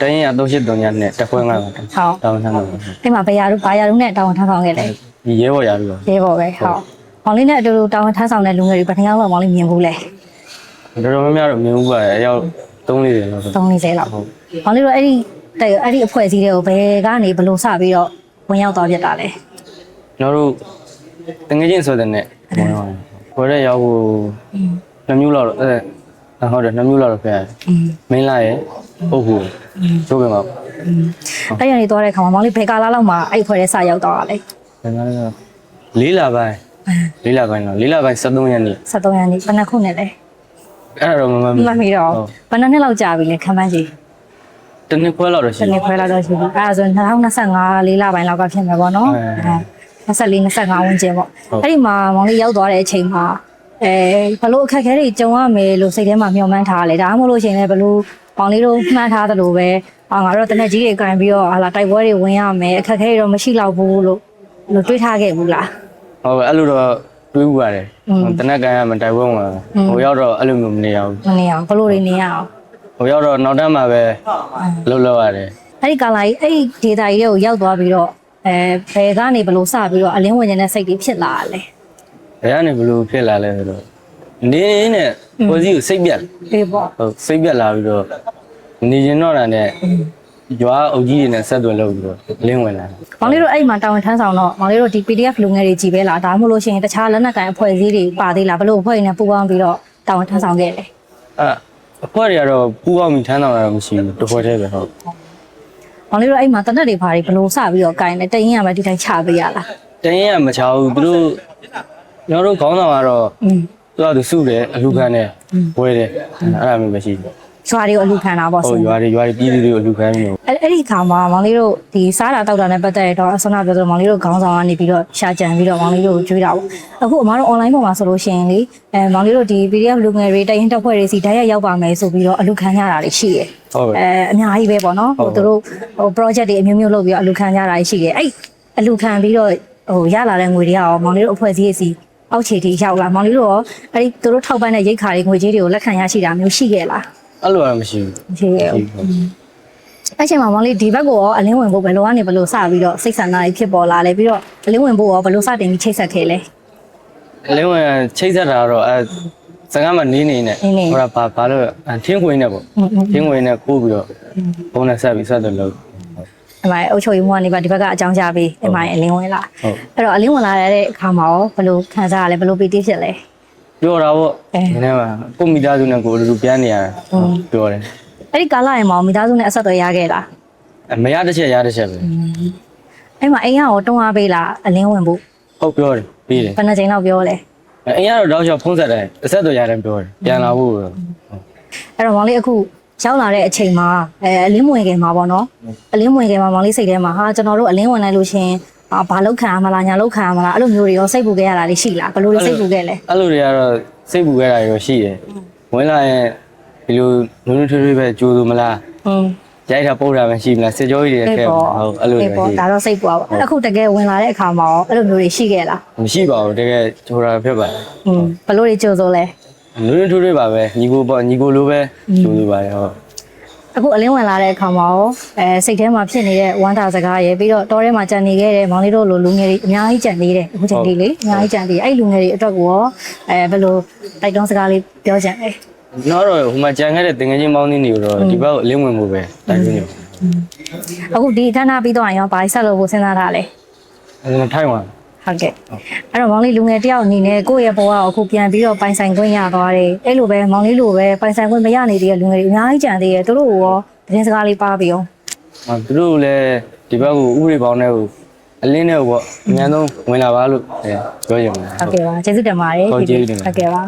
တိုင်းရ383နဲ့တက်ခွဲငါးတောင်းထမ်းတော့ အဲ့မှာဘယ်ရာတို့ဘာရာတို့နဲ့တာဝန်ထမ်းဆောင်ခဲ့လဲ ဒီရဲဘော်ရပြီ ရဲဘော်ပဲဟုတ်မောင်လေးနဲ့အတူတူတာဝန်ထမ်းဆောင်တဲ့လူငယ်တွေဘယ်နှယောက်လောက်မောင်လေးမြင်ဘူးလဲ တော်တော်များများတော့မြင်ဘူးပါတယ်အယောက်340လောက် 340လောက်မောင်လေးတို့အဲ့ဒီအဖွဲ့အစည်းတွေကိုဘယ်ကနေဘယ်လိုစပြီးတော့ဝင်ရောက်သွားပြတာလဲ ကျွန်တော်တို့တငယ်ချင်းဆိုတဲ့နဲ့ဝင်သွားတယ်ခေါ်တဲ့ရောက်ကို2မျိုးလောက်တော့ဟုတ်တယ်2မျိုးလောက်တော့ပြရတယ်မင်းလာရဲ့ပုတ်ဟုတ်ကျိုးပင်ပါ အဲ့ရနေသွားတဲ့ခါမှာမောင်လေးဘယ်ကာလလောက်မှာအဲ့ဖွဲ့တဲ့စရောက်တော့တာလဲ ဒါက4လပိုင်း4လပိုင်းတော့4လပိုင်း73ရက်နေ့ 73ရက်နေ့ဘယ်နှခုနဲ့လဲ အဲ့တော့မမီတော့ဘယ်နှစ်လောက်ကြာပြီလဲခံမှန်းကြည့် တနည်းခွဲလောက်တော့ရှိ တနေ့ခွဲလောက်တော့ရှိပြီအဲ့ဒါဆို2025 4လပိုင်းလောက်ကဖြစ်မှာပေါ့နော်24 25ဝန်းကျင်ပေါ့အဲ့ဒီမှာမောင်လေးရောက်သွားတဲ့အချိန်မှာဘလို့အခက်အခဲတွေကြုံရမယ်လို့စိတ်ထဲမှာမျှော်မှန်းထားလေဒါမှမဟုတ်လို့ရှိရင်လည်းဘလို့မောင်လေးတို့မှန်းထားသလိုပဲငါတို့တနက်ကြီးတွေကန်ပြီးတော့ဟာလာတိုက်ပွဲတွေဝင်ရမယ်အခက်အခဲတွေတော့မရှိတော့ဘူးလို့တွေးထားခဲ့ဘူးလား ဟုတ်အဲ့လိုတော့တွေးဥပါတယ်တနက်ကန်ရမတိုက်ပွဲဝင်ဟိုရောက်တော့အဲ့လိုမျိုးမနေရဘူး မနေအောင်ဘလို့တွေနေရအောင် ဟိုရောက်တော့နောက်တန်းမှာပဲလှုပ်လှုပ်ရတယ် အဲ့ဒီကာလာကြီးအဲ့ဒီဒေတာကြီးတွေကိုရောက်သွားပြီးတော့ဘယ်ကနေဘလို့စပြီးတော့အလင်းဝင်နေတဲ့စိတ်တွေဖြစ်လာတယ် ဘယ်ကနေဘလို့ဖြစ်လာလဲဆိုတော့နေနဲ့ကိုစီကိုစိတ်ပြက် အေးပေါ့ ဟုတ်စိတ်ပြက်လာပြီးတော့နေကျင်တော့တာနဲ့ရွာအုပ်ကြီးတွေနဲ့ဆက်သွယ်လုပ်ပြီးတော့လင်းဝင်လာ မောင်လေးတို့အဲ့မှာတာဝန်ထမ်းဆောင်တော့မောင်လေးတို့ဒီ PDF လူငယ်တွေကြည်ပဲလားဒါမှမဟုတ်လို့ရှိရင်တခြားလက်နက်ကိုင်အဖွဲ့အစည်းတွေပါသေးလားဘလို့အဖွဲ့တွေနဲ့ပူးပေါင်းပြီးတော့တာဝန်ထမ်းဆောင်ခဲ့တယ် အဖွဲ့တွေကတော့ပူပေါင်းပြီးထမ်းဆောင်ရတာမရှိဘူးတစ်ဖွဲ့တည်းပဲဟုတ် မောင်လေးတို့အဲ့မှာတနက်တွေဘာတွေဘလို့စပြီးတော့ကိုင်လဲတရင်ရမယ်ဒီတိုင်းချပေးရလား တင်းရမချဘူးသူတို့ကျွန်တော်တို့ခေါင်းဆောင်ကတော့သူကသူစုတယ်အလူခံတယ်ဝဲတယ်အဲ့ဒါမျိုးပဲရှိတယ် ရွာတွေကိုအလူခံတာပေါ့ ဟုတ်ရွာတွေပြည်သူတွေကိုအလူခံမျိုး အဲ့ဒီခါမှာမောင်လေးတို့ဒီစားတာတောက်တာနဲ့ပတ်သက်တော့အစနာပြောဆိုမောင်လေးတို့ခေါင်းဆောင်ကနေပြီးတော့ရှာကြံပြီးတော့မောင်လေးတို့ကိုကြွေးတာပေါ့အခုအမတို့ online ပေါ်မှာဆိုလို့ရှိရင်လေမောင်လေးတို့ဒီ PDF လူငယ်တွေတရင်တက်ဖွဲ့တွေစီဓာတ်ရိုက်ရောက်ပါမယ်ဆိုပြီးတော့အလူခံကြတာတွေရှိတယ် ဟုတ်ကဲ့ အများကြီးပဲပေါ့နော်သူတို့project တွေအမျိုးမျိုးလုပ်ပြီးတော့အလူခံကြတာရှိတယ်အဲ့အလူခံပြီးတော့ရလာတဲ့ငွေတွေကရောမောင်လေးတို့အဖွဲ့အစည်းစီအောက်ခြေထိရောက်လာမောင်လေးတို့ရောအဲ့ဒီသူတို့ထောက်ပံ့တဲ့ရိတ်ခါတွေငွေကြေးတွေကိုလက်ခံရရှိတာမျိုးရှိခဲ့လား အဲ့လိုတော့မရှိဘူး မရှိခဲ့ဘူးအဲ့ချိန်မှာမောင်လေးဒီဘက်ကိုရောအလင်းဝင်ဖို့ဘယ်လိုကနေဘယ်လိုစပြီးတော့စိတ်ဆန္ဒတွေဖြစ်ပေါ်လာလဲပြီးတော့အလင်းဝင်ဖို့ရောဘယ်လိုစတင်ပြီးချိတ်ဆက်ခဲ့လဲ အလင်းဝင်ချိတ်ဆက်တာတော့စကားမှနေနဲ့ဟိုဘာလို့ထင်းခွင်းနဲ့ပေါ့ထင်းခွင်းနဲ့ကိုးပြီးတော့ဘုံနဲ့ဆက်ပြီးဆက်တယ်လို့ အမိုင်အုတ်ချုပ်ရုံးကနေပါဒီဘက်ကအကြောင်းကြားပြီးအမိုင်အလင်းဝင်လာအဲ့တော့အလင်းဝင်လာတဲ့အခါမှာရောဘယ်လိုခံစားရလဲဘယ်လိုပီတိဖြစ်လဲ ပြောတာပေါ့ဒီနေ့မှာကိုမိသားစုနဲ့ကိုလူပြန်နေရတာပြောတယ် အဲ့ဒီကာလရင်မောင်မိသားစုနဲ့အဆက်အသွယ်ရခဲ့လား မရတစ်ချက်ရတစ်ချက်ပဲ အဲ့မှာအိမ်ကရောတွန်းအားပေးလားအလင်းဝင်ဖို့ ဟုတ်ပြောတယ်ပြီးတယ် ဘယ်နှချိန်လောက်ပြောလဲ အိမ်ကတော့တောက်လျှောက်ဖုံးဆက်တယ်အဆက်တော်ရတယ်ပြောတယ်ပြန်လာဖို့ အဲ့တော့မောင်လေးအခုရောက်လာတဲ့အချိန်မှာအလင်းဝင်ခင်မှာပေါ့နော်အလင်းဝင်ခင်မှာမောင်လေးစိတ်ထဲမှာဟာကျွန်တော်တို့အလင်းဝင်လိုက်လို့ရှင်ဘာလောက်ခံရမလားညာလောက်ခံရမလားအဲ့လိုမျိုးတွေရောစိတ်ပူခဲ့ရတာတွေရှိလားဘယ်လိုတွေစိတ်ပူခဲ့လဲ အဲ့လိုတွေကတော့စိတ်ပူခဲ့တာရောရှိတယ်ဝင်လာရင်ဒီလိုနုံနုံထွေးထွေးပဲကြိုးစုမလားရိုက်တာပို့တာပဲရှိမလားစစ်ကြောကြီးတွေခဲ့ဟုတ်အဲ့လိုတွေရှိ ဒါတော့စိတ်ပူပါပေါ့အခုတကယ်ဝင်လာတဲ့အခါမှာရောအဲ့လိုမျိုးတွေရှိခဲ့လား မရှိပါဘူးတကယ်ချိုးတာဖြစ်ပါတယ် ဘယ်လိုတွေကြိုးစိုးလဲ နုံနုံထွေးထွေးပါပဲညီကိုပေါ့ညီကိုလိုပဲကြိုးစုပါတယ်ဟုတ် အခုအလင်းဝင်လာတဲ့အခါမှာရောစိတ်ထဲမှာဖြစ်နေတဲ့ဝမ်းသာစကားရယ်ပြီးတော့တောထဲမှာကြံနေခဲ့တဲ့မောင်လေးတို့လိုလူငယ်တွေအများကြီးကြံနေတယ်အခုချိန်လေးလေအများကြီးကြံနေအဲ့လူငယ်တွေအတွက်ကိုရောဘယ်လိုတိုက်တွန်းစကားလေးပြောကြတယ် နောက်တော့ဟိုမှာကြံခဲ့တဲ့တင်ငယ်ချင်းမောင်းနေနေတော့ဒီဘက်ကိုအလင်းဝင်ဖို့ပဲတိုက်တွန်းနေပါ အခုဒီဌာနပြီးတော့ရောဘာဆက်လို့ဖို့စဉ်းစားထားလဲ အဲ့ဒါထိုင်ဝမ် ဟုတ်ကဲ့အဲ့တော့မောင်လေးလူငယ်တယောက်အနေနဲ့ကိုယ့်ရဲ့ဘဝကိုအခုပြန်ပြီးတော့ပိုင်ဆိုင်ခွင့်ရသွားတယ်အဲ့လိုပဲမောင်လေးလိုပဲပိုင်ဆိုင်ခွင့်မရနေသေးတဲ့လူငယ်တွေအများကြီးကြံသေးတယ်သူတို့ရောသတင်းစကားလေးပါပြီးအောင် သူတို့လည်းဒီဘက်ကိုဥပဒေပေါင်းတဲ့ကိုအလင်းတဲ့ကိုပေါ့အများဆုံးဝင်လာပါလို့ပြောရင် ဟုတ်ကဲ့ပါကျေးဇူးတင်ပါတယ် ဟုတ်ကျေးဇူးတင်ပါတယ် ဟုတ်ကဲ့ပါ